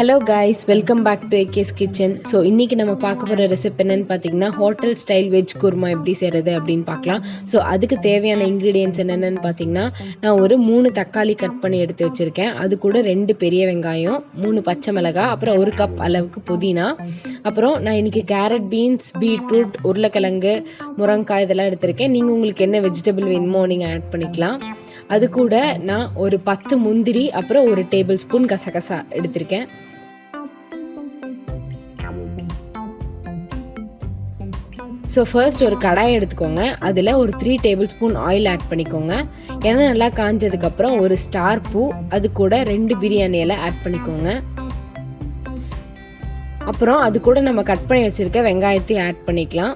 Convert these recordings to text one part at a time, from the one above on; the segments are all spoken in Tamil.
Hello guys, welcome back to AK's kitchen. So இன்றைக்கி நம்ம பார்க்க போகிற ரெசிபி என்னென்னு பார்த்தீங்கன்னா ஹோட்டல் ஸ்டைல் வெஜ் குருமா எப்படி செய்கிறது அப்படின்னு பார்க்கலாம். ஸோ அதுக்கு தேவையான இன்க்ரீடியன்ட்ஸ் என்னென்னு பார்த்தீங்கன்னா, நான் ஒரு 3 தக்காளி கட் பண்ணி எடுத்து வச்சுருக்கேன். அது கூட 2 பெரிய வெங்காயம், 3 பச்சை மிளகாய், அப்புறம் 1 கப் அளவுக்கு புதினா. அப்புறம் நான் இன்றைக்கி கேரட், பீன்ஸ், பீட்ரூட், உருளைக்கிழங்கு, முருங்கைக்காய் இதெல்லாம் எடுத்திருக்கேன். நீங்கள் உங்களுக்கு என்ன வெஜிடபிள் வேணுமோ நீங்கள் ஆட் பண்ணிக்கலாம். அது கூட நான் ஒரு 10 முந்திரி, அப்புறம் 1 டேபிள் ஸ்பூன் கசகசா எடுத்திருக்கேன். ஸோ ஃபர்ஸ்ட் ஒரு கடாய் எடுத்துக்கோங்க. அதில் ஒரு 3 டேபிள் ஸ்பூன் ஆயில் ஆட் பண்ணிக்கோங்க. எண்ணெய் நல்லா காஞ்சதுக்கப்புறம் ஒரு ஸ்டார் பூ, அது கூட 2 பிரியாணி இலை ஆட் பண்ணிக்கோங்க. அப்புறம் அது கூட நம்ம கட் பண்ணி வச்சுருக்க வெங்காயத்தையும் ஆட் பண்ணிக்கலாம்.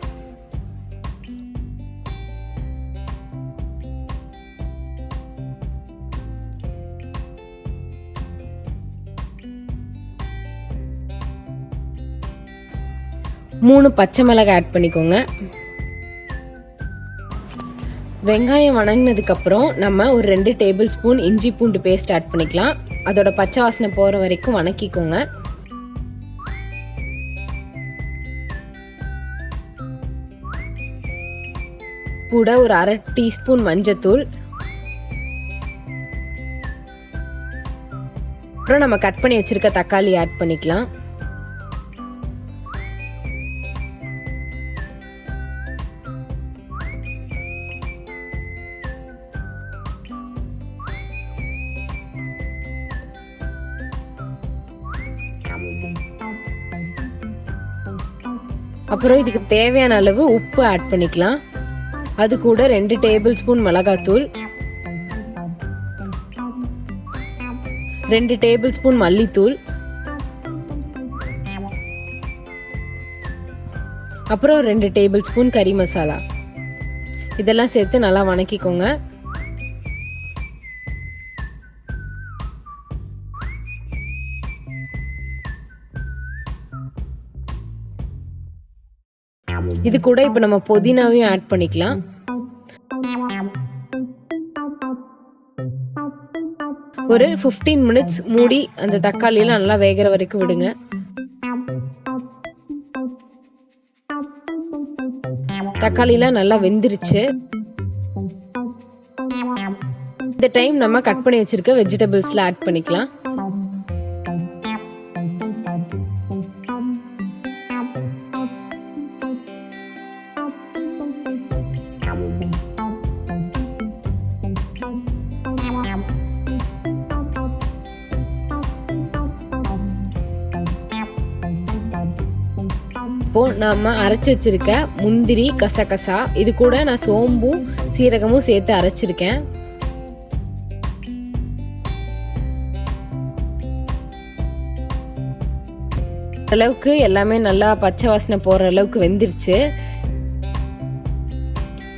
மூணு பச்சை மிளகாய் ஆட் பண்ணிக்கோங்க. வெங்காயம் வணங்கினதுக்கப்புறம் நம்ம ஒரு 2 டேபிள் ஸ்பூன் இஞ்சி பூண்டு பேஸ்ட் ஆட் பண்ணிக்கலாம். அதோட பச்சை வாசனை போகிற வரைக்கும் வணக்கிக்கோங்க. கூட ஒரு 1/2 டீஸ்பூன் மஞ்சத்தூள், அப்புறம் நம்ம கட் பண்ணி வச்சிருக்க தக்காளி ஆட் பண்ணிக்கலாம். அப்புறம் இதுக்கு தேவையான அளவு உப்பு ஆட் பண்ணிக்கலாம். அது கூட 2 டேபிள் ஸ்பூன் மிளகாத்தூள், 2 டேபிள் ஸ்பூன் மல்லித்தூள், அப்புறம் 2 டேபிள் ஸ்பூன் கறி மசாலா. இதெல்லாம் சேர்த்து நல்லா வணக்கிக்கோங்க. இது கூட இப்போ நம்ம புதினாவையும் ஆட் பண்ணிக்கலாம். ஒரு 15 மினிட்ஸ் மூடி அந்த தக்காளியெல்லாம் நல்லா வேகிற வரைக்கும் விடுங்க. தக்காளியெல்லாம் நல்லா வெந்துருச்சு. இந்த டைம் நம்ம கட் பண்ணி வச்சிருக்க வெஜிடபிள்ஸ்ல ஆட் பண்ணிக்கலாம். இப்போ நம்ம அரைச்சி வச்சிருக்க முந்திரி, கசகசா, இது கூட நான் சோம்பும் சீரகமும் சேர்த்து அரைச்சிருக்கேன். அளவுக்கு எல்லாமே நல்லா பச்சை வாசனை போற அளவுக்கு வெந்துருச்சு.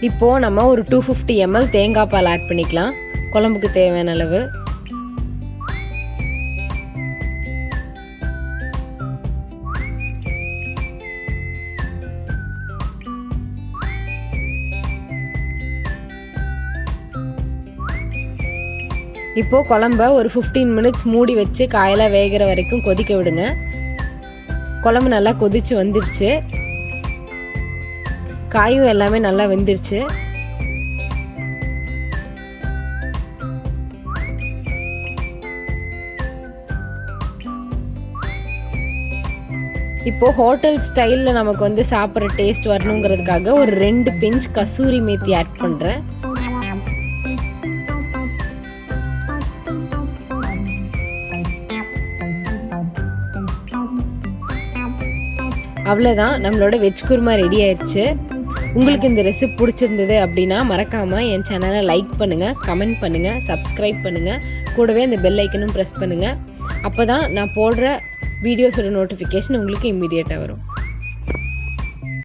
இப்போ நம்ம ஒரு 250 ml தேங்காய் பால் ஆட் பண்ணிக்கலாம், குழம்புக்கு தேவையான அளவு. இப்போ குழம்ப ஒரு 15 மினிட்ஸ் மூடி வச்சு காயெல்லாம் வேகிற வரைக்கும் கொதிக்க விடுங்க. குழம்பு நல்லா கொதிச்சு வந்துருச்சு. காயும் எல்லாமே நல்லா வெந்துருச்சு. இப்போ ஹோட்டல் ஸ்டைலில் நமக்கு வந்து சாப்பிட்ற டேஸ்ட் வரணுங்கிறதுக்காக ஒரு 2 பிஞ்ச் கசூரி மேத்தி ஆட் பண்ணுறேன். அவ்வளோதான், நம்மளோட வெஜ் குருமா ரெடி ஆயிடுச்சு. உங்களுக்கு இந்த ரெசிபி பிடிச்சிருந்தது அப்படின்னா மறக்காமல் என் சேனலை லைக் பண்ணுங்கள், கமெண்ட் பண்ணுங்கள், சப்ஸ்கிரைப் பண்ணுங்கள். கூடவே அந்த பெல் ஐக்கனும் ப்ரெஸ் பண்ணுங்கள். அப்போ தான் நான் போடுற வீடியோஸோட நோட்டிஃபிகேஷன் உங்களுக்கு இம்மீடியட்டாக வரும்.